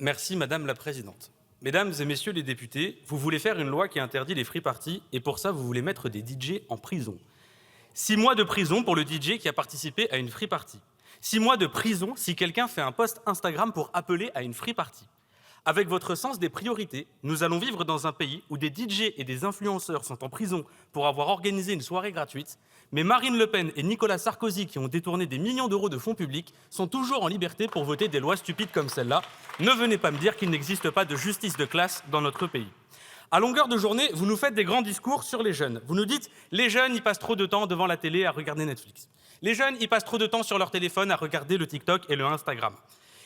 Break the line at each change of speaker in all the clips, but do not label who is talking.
Merci Madame la Présidente. Mesdames et messieurs les députés, vous voulez faire une loi qui interdit les free parties et pour ça, vous voulez mettre des DJ en prison. 6 mois de prison pour le DJ qui a participé à une free party. 6 mois de prison si quelqu'un fait un post Instagram pour appeler à une free party. Avec votre sens des priorités, nous allons vivre dans un pays où des DJ et des influenceurs sont en prison pour avoir organisé une soirée gratuite, mais Marine Le Pen et Nicolas Sarkozy, qui ont détourné des millions d'euros de fonds publics, sont toujours en liberté pour voter des lois stupides comme celle-là. Ne venez pas me dire qu'il n'existe pas de justice de classe dans notre pays. À longueur de journée, vous nous faites des grands discours sur les jeunes. Vous nous dites « les jeunes, ils passent trop de temps devant la télé à regarder Netflix. Les jeunes, ils passent trop de temps sur leur téléphone à regarder le TikTok et le Instagram. »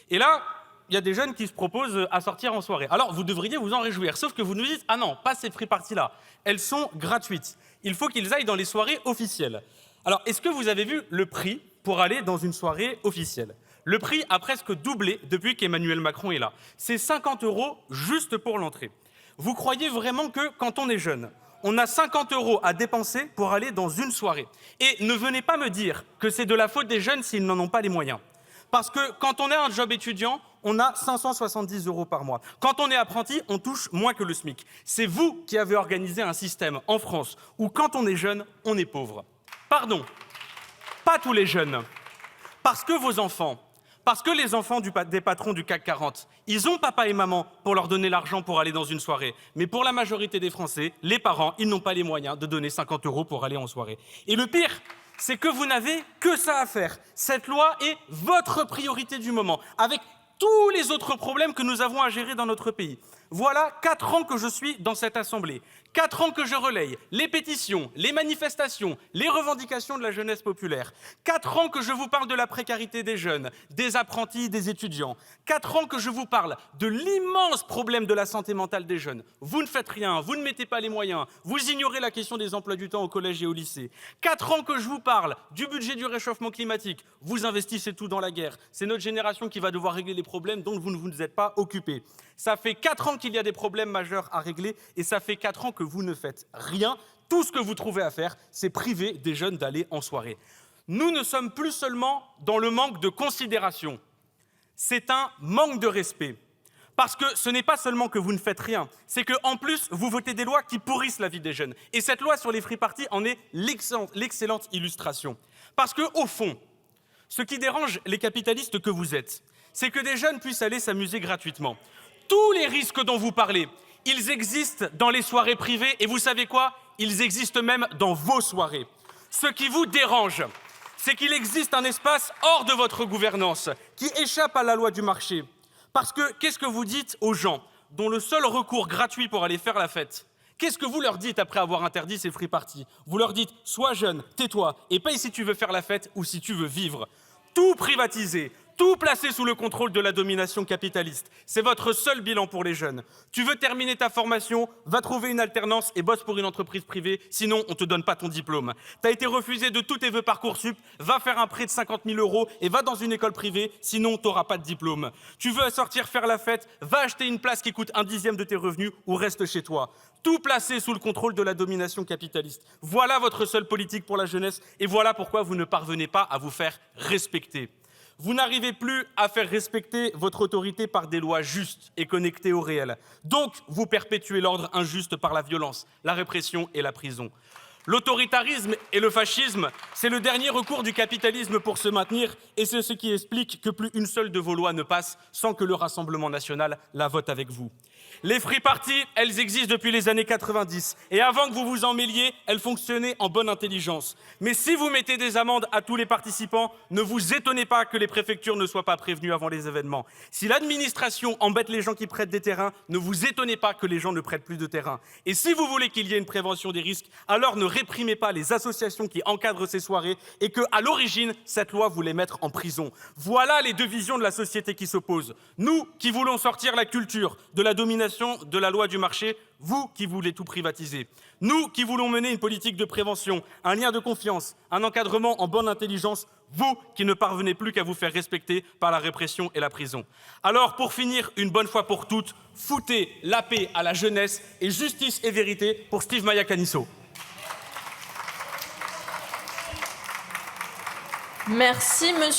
Et là, il y a des jeunes qui se proposent à sortir en soirée. Alors, vous devriez vous en réjouir, sauf que vous nous dites « ah non, pas ces free parties-là, elles sont gratuites. Il faut qu'ils aillent dans les soirées officielles. » Alors, est-ce que vous avez vu le prix pour aller dans une soirée officielle ? Le prix a presque doublé depuis qu'Emmanuel Macron est là. C'est 50 € juste pour l'entrée. Vous croyez vraiment que, quand on est jeune, on a 50 € à dépenser pour aller dans une soirée? Et ne venez pas me dire que c'est de la faute des jeunes s'ils n'en ont pas les moyens. Parce que quand on a un job étudiant, on a 570 € par mois. Quand on est apprenti, on touche moins que le SMIC. C'est vous qui avez organisé un système en France où, quand on est jeune, on est pauvre. Pardon, pas tous les jeunes. Parce que vos enfants, parce que les enfants des patrons du CAC 40, ils ont papa et maman pour leur donner l'argent pour aller dans une soirée. Mais pour la majorité des Français, les parents, ils n'ont pas les moyens de donner 50 € pour aller en soirée. Et le pire, c'est que vous n'avez que ça à faire. Cette loi est votre priorité du moment, avec tous les autres problèmes que nous avons à gérer dans notre pays. Voilà 4 ans que je suis dans cette assemblée. 4 ans que je relaye les pétitions, les manifestations, les revendications de la jeunesse populaire. 4 ans que je vous parle de la précarité des jeunes, des apprentis, des étudiants. 4 ans que je vous parle de l'immense problème de la santé mentale des jeunes. Vous ne faites rien, vous ne mettez pas les moyens, vous ignorez la question des emplois du temps au collège et au lycée. 4 ans que je vous parle du budget du réchauffement climatique. Vous investissez tout dans la guerre. C'est notre génération qui va devoir régler les problèmes dont vous ne vous êtes pas occupés. Ça fait 4 ans qu'il y a des problèmes majeurs à régler et ça fait 4 ans que vous ne faites rien. Tout ce que vous trouvez à faire, c'est priver des jeunes d'aller en soirée. Nous ne sommes plus seulement dans le manque de considération. C'est un manque de respect. Parce que ce n'est pas seulement que vous ne faites rien, c'est qu'en plus, vous votez des lois qui pourrissent la vie des jeunes. Et cette loi sur les free parties en est l'excellente illustration. Parce qu'au fond, ce qui dérange les capitalistes que vous êtes, c'est que des jeunes puissent aller s'amuser gratuitement. Tous les risques dont vous parlez, ils existent dans les soirées privées et vous savez quoi? Ils existent même dans vos soirées. Ce qui vous dérange, c'est qu'il existe un espace hors de votre gouvernance qui échappe à la loi du marché. Parce que qu'est-ce que vous dites aux gens dont le seul recours gratuit pour aller faire la fête? Qu'est-ce que vous leur dites après avoir interdit ces free parties? Vous leur dites « sois jeune, tais-toi et paye si tu veux faire la fête ou si tu veux vivre ». Tout privatiser, tout placer sous le contrôle de la domination capitaliste. C'est votre seul bilan pour les jeunes. Tu veux terminer ta formation, va trouver une alternance et bosse pour une entreprise privée, sinon on ne te donne pas ton diplôme. Tu as été refusé de tous tes vœux Parcoursup, va faire un prêt de 50 000 € et va dans une école privée, sinon tu n'auras pas de diplôme. Tu veux sortir faire la fête, va acheter une place qui coûte 1/10 de tes revenus ou reste chez toi. Tout placé sous le contrôle de la domination capitaliste. Voilà votre seule politique pour la jeunesse et voilà pourquoi vous ne parvenez pas à vous faire respecter. Vous n'arrivez plus à faire respecter votre autorité par des lois justes et connectées au réel. Donc, vous perpétuez l'ordre injuste par la violence, la répression et la prison. L'autoritarisme et le fascisme, c'est le dernier recours du capitalisme pour se maintenir et c'est ce qui explique que plus une seule de vos lois ne passe sans que le Rassemblement national la vote avec vous. Les free parties, elles existent depuis les années 90 et avant que vous vous en mêliez, elles fonctionnaient en bonne intelligence. Mais si vous mettez des amendes à tous les participants, ne vous étonnez pas que les préfectures ne soient pas prévenues avant les événements. Si l'administration embête les gens qui prêtent des terrains, ne vous étonnez pas que les gens ne prêtent plus de terrain. Et si vous voulez qu'il y ait une prévention des risques, alors ne réprimez pas les associations qui encadrent ces soirées et que, à l'origine, cette loi voulait mettre en prison. Voilà les deux visions de la société qui s'opposent. Nous qui voulons sortir la culture de la domination de la loi du marché, vous qui voulez tout privatiser. Nous qui voulons mener une politique de prévention, un lien de confiance, un encadrement en bonne intelligence, vous qui ne parvenez plus qu'à vous faire respecter par la répression et la prison. Alors, pour finir, une bonne fois pour toutes, foutez la paix à la jeunesse et justice et vérité pour Steve Maya-Canisso.
Merci, monsieur.